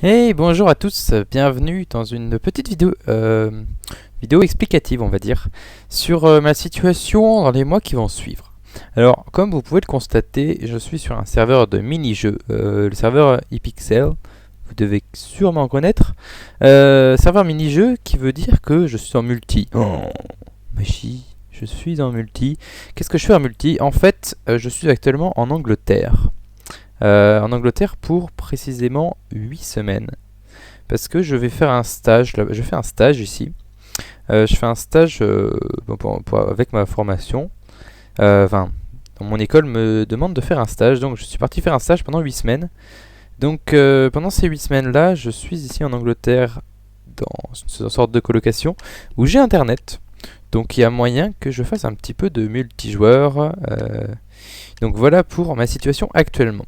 Hey, bonjour à tous, bienvenue dans une petite vidéo explicative, on va dire, sur ma situation dans les mois qui vont suivre. Alors, comme vous pouvez le constater, je suis sur un serveur de mini-jeux, le serveur iPixel, vous devez sûrement connaître. Serveur mini-jeu qui veut dire que je suis en multi. Oh, magie, je suis en multi. Qu'est-ce que je fais en multi? En fait, je suis actuellement en Angleterre. Pour précisément 8 semaines. Parce que je vais faire un stage, je fais un stage ici. Je fais un stage avec ma formation. Mon école me demande de faire un stage, donc je suis parti faire un stage pendant 8 semaines. Donc pendant ces 8 semaines-là, je suis ici en Angleterre dans une sorte de colocation où j'ai internet. Donc il y a moyen que je fasse un petit peu de multijoueur. Donc voilà pour ma situation actuellement.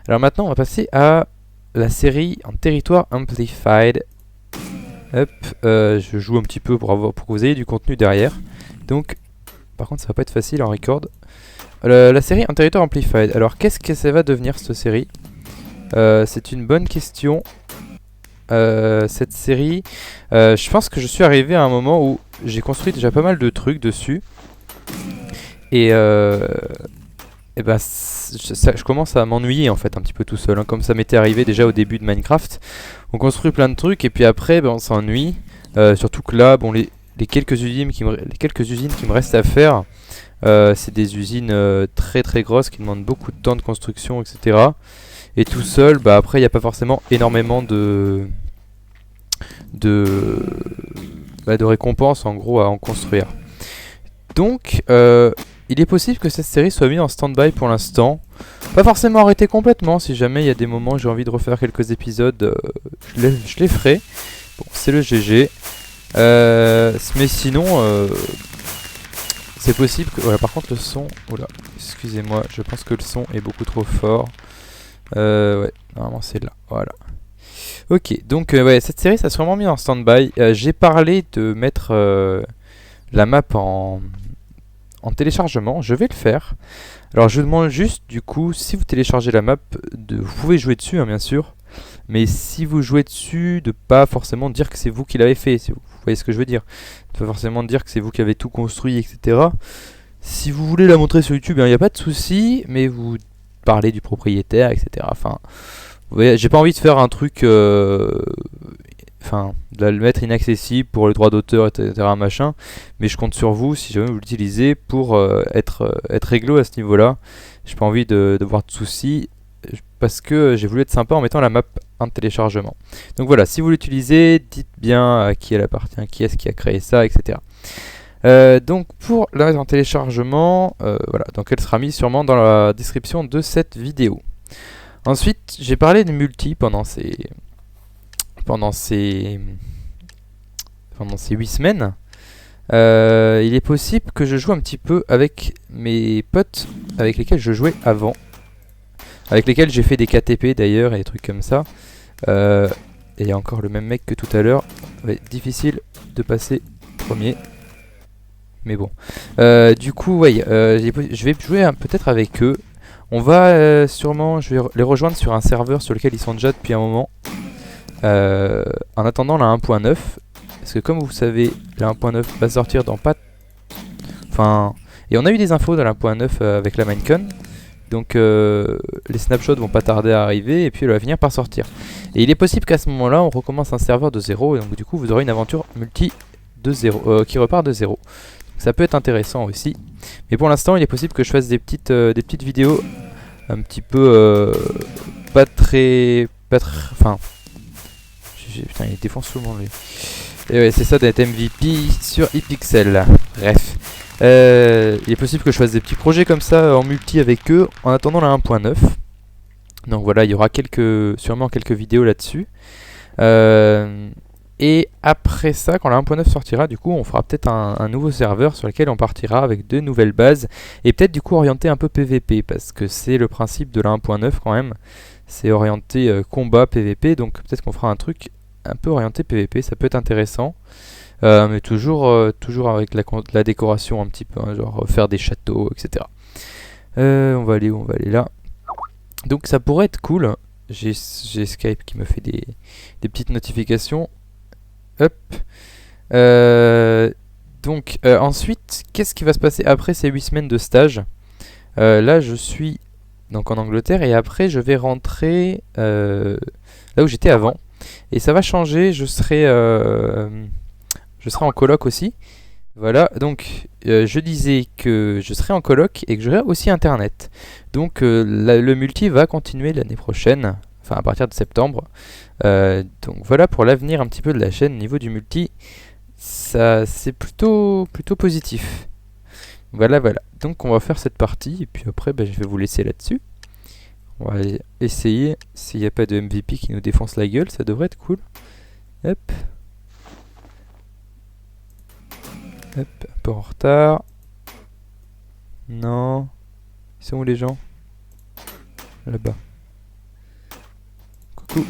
Alors maintenant on va passer à la série en territoire amplified. Hop, je joue un petit peu pour que vous ayez du contenu derrière. Donc par contre ça va pas être facile en record. La série en territoire amplified. Alors qu'est-ce que ça va devenir cette série? C'est une bonne question. Cette série, je pense que je suis arrivé à un moment où j'ai construit déjà pas mal de trucs dessus. Et je commence à m'ennuyer en fait un petit peu tout seul, hein, comme ça m'était arrivé déjà au début de Minecraft. On construit plein de trucs et puis après on s'ennuie. Surtout que là, bon, les quelques usines qui me restent à faire, c'est des usines très très grosses qui demandent beaucoup de temps de construction, etc. Et tout seul, après il n'y a pas forcément énormément de récompenses en gros à en construire. Donc il est possible que cette série soit mise en stand-by pour l'instant. Pas forcément arrêtée complètement, si jamais il y a des moments où j'ai envie de refaire quelques épisodes, je les ferai. Bon, c'est le GG. Mais sinon, c'est possible que... Voilà, par contre le son... Oula, excusez-moi, je pense que le son est beaucoup trop fort. Ouais, normalement c'est là, voilà. Ok, donc ouais, cette série ça sera vraiment mis en stand-by. J'ai parlé de mettre la map en téléchargement, je vais le faire. Alors je vous demande juste du coup, si vous téléchargez la map, vous pouvez jouer dessus hein, bien sûr, mais si vous jouez dessus, de pas forcément dire que c'est vous qui l'avez fait, si vous voyez ce que je veux dire, de pas forcément dire que c'est vous qui avez tout construit, etc. Si vous voulez la montrer sur YouTube, il n'y a pas de souci, mais vous parlez du propriétaire, etc. Enfin, vous voyez, j'ai pas envie de faire un truc... de le mettre inaccessible pour les droits d'auteur, etc. machin, mais je compte sur vous si jamais vous l'utilisez pour être réglo à ce niveau-là. J'ai pas envie de voir de soucis parce que j'ai voulu être sympa en mettant la map en téléchargement. Donc voilà, si vous l'utilisez, dites bien à qui elle appartient, qui est-ce qui a créé ça, etc. Donc pour la mettre en téléchargement, voilà, donc elle sera mise sûrement dans la description de cette vidéo. Ensuite, j'ai parlé de multi pendant ces 8 semaines. Il est possible que je joue un petit peu avec mes potes avec lesquels je jouais avant, avec lesquels j'ai fait des KTP d'ailleurs et des trucs comme ça. Et il y a encore le même mec que tout à l'heure. Ouais, difficile de passer premier, mais bon. Du coup, ouais, je vais jouer peut-être avec eux. On va sûrement, je vais les rejoindre sur un serveur sur lequel ils sont déjà depuis un moment. En attendant la 1.9, parce que comme vous savez, la 1.9 va sortir dans pas... et on a eu des infos dans la 1.9 avec la Minecon, donc les snapshots vont pas tarder à arriver et puis elle va finir par sortir. Et il est possible qu'à ce moment-là, on recommence un serveur de zéro, et donc du coup vous aurez une aventure multi de zéro, qui repart de zéro. Donc, ça peut être intéressant aussi, mais pour l'instant il est possible que je fasse des petites vidéos un petit peu putain, il défonce tout le monde lui. Et ouais, c'est ça d'être MVP sur iPixel. Bref. Il est possible que je fasse des petits projets comme ça en multi avec eux en attendant la 1.9. Donc voilà, il y aura sûrement quelques vidéos là-dessus. Et après ça, quand la 1.9 sortira, du coup, on fera peut-être un nouveau serveur sur lequel on partira avec de nouvelles bases. Et peut-être du coup orienté un peu PVP, parce que c'est le principe de la 1.9 quand même. C'est orienté combat PVP, donc peut-être qu'on fera un truc un peu orienté PVP, ça peut être intéressant. Mais toujours avec la décoration un petit peu, hein, genre faire des châteaux, etc. On va aller où? On va aller là. Donc ça pourrait être cool. j'ai Skype qui me fait des petites notifications. Hop. Ensuite, qu'est-ce qui va se passer après ces 8 semaines de stage? Là, je suis donc en Angleterre et après, je vais rentrer là où j'étais avant. Et ça va changer, je serai en coloc aussi. Voilà, donc je disais que je serai en coloc et que j'aurai aussi internet. Donc le multi va continuer l'année prochaine, enfin à partir de septembre. Donc voilà pour l'avenir un petit peu de la chaîne au niveau du multi. Ça c'est plutôt positif. Voilà. Donc on va faire cette partie et puis après je vais vous laisser là-dessus. On va essayer s'il n'y a pas de MVP qui nous défonce la gueule, ça devrait être cool. Hop. Hop, un peu en retard. Non. Ils sont où les gens? Là-bas. Coucou.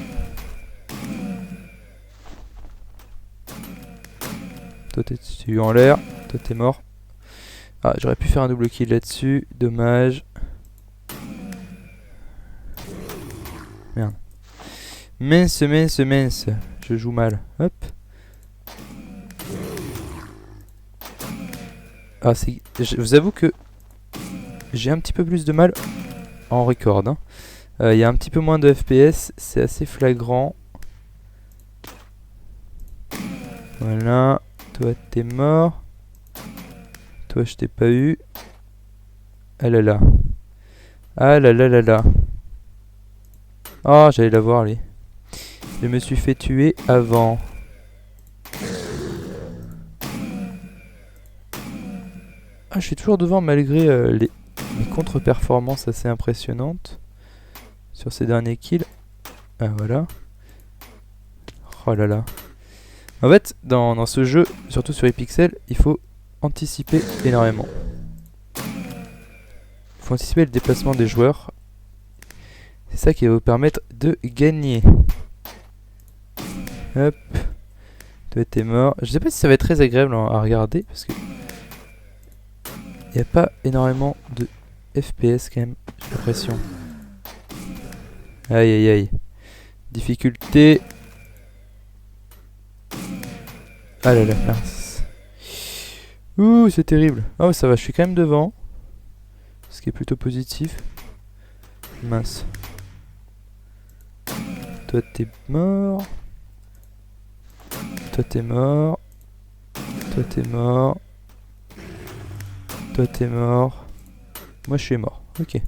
Toi t'es en l'air. Toi t'es mort. Ah, j'aurais pu faire un double kill là-dessus. Dommage. Merde. Mince. Je joue mal. Hop. Ah, je vous avoue que j'ai un petit peu plus de mal en record. Il y a un petit peu moins de FPS, c'est assez flagrant. Voilà, toi t'es mort. Toi je t'ai pas eu. Ah là là. Ah là là là là. Oh, j'allais la voir lui. Je me suis fait tuer avant. Ah, je suis toujours devant malgré mes contre-performances assez impressionnantes sur ces derniers kills. Ah voilà. Oh là là. En fait, dans ce jeu, surtout sur les pixels, il faut anticiper énormément. Il faut anticiper le déplacement des joueurs. C'est ça qui va vous permettre de gagner. Hop. Toi t'es mort. Je sais pas si ça va être très agréable à regarder parce que il n'y a pas énormément de FPS quand même, j'ai l'impression. Aïe. Difficulté. Ah là là, mince. Ouh, c'est terrible. Oh, ça va, je suis quand même devant. Ce qui est plutôt positif. Mince. Toi, t'es mort. Toi, t'es mort. Toi, t'es mort. Toi, t'es mort. Moi, je suis mort. Ok.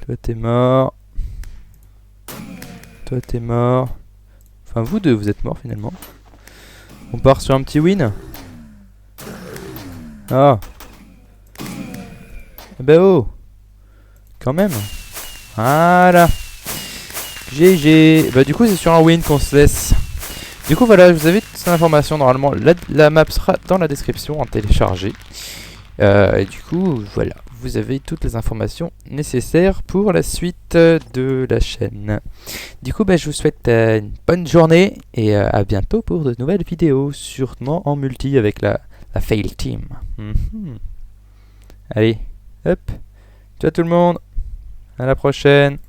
Toi, t'es mort. Toi, t'es mort. Enfin, vous deux, vous êtes morts finalement. On part sur un petit win. Ah. Bah oh. Quand même. Voilà. GG. Bah du coup, c'est sur un win qu'on se laisse. Du coup, voilà, vous avez toutes ces informations. Normalement, la map sera dans la description en téléchargé. Et du coup, voilà, vous avez toutes les informations nécessaires pour la suite de la chaîne. Du coup, je vous souhaite une bonne journée et à bientôt pour de nouvelles vidéos, sûrement en multi avec la Fail Team. Allez, hop, ciao tout le monde, à la prochaine.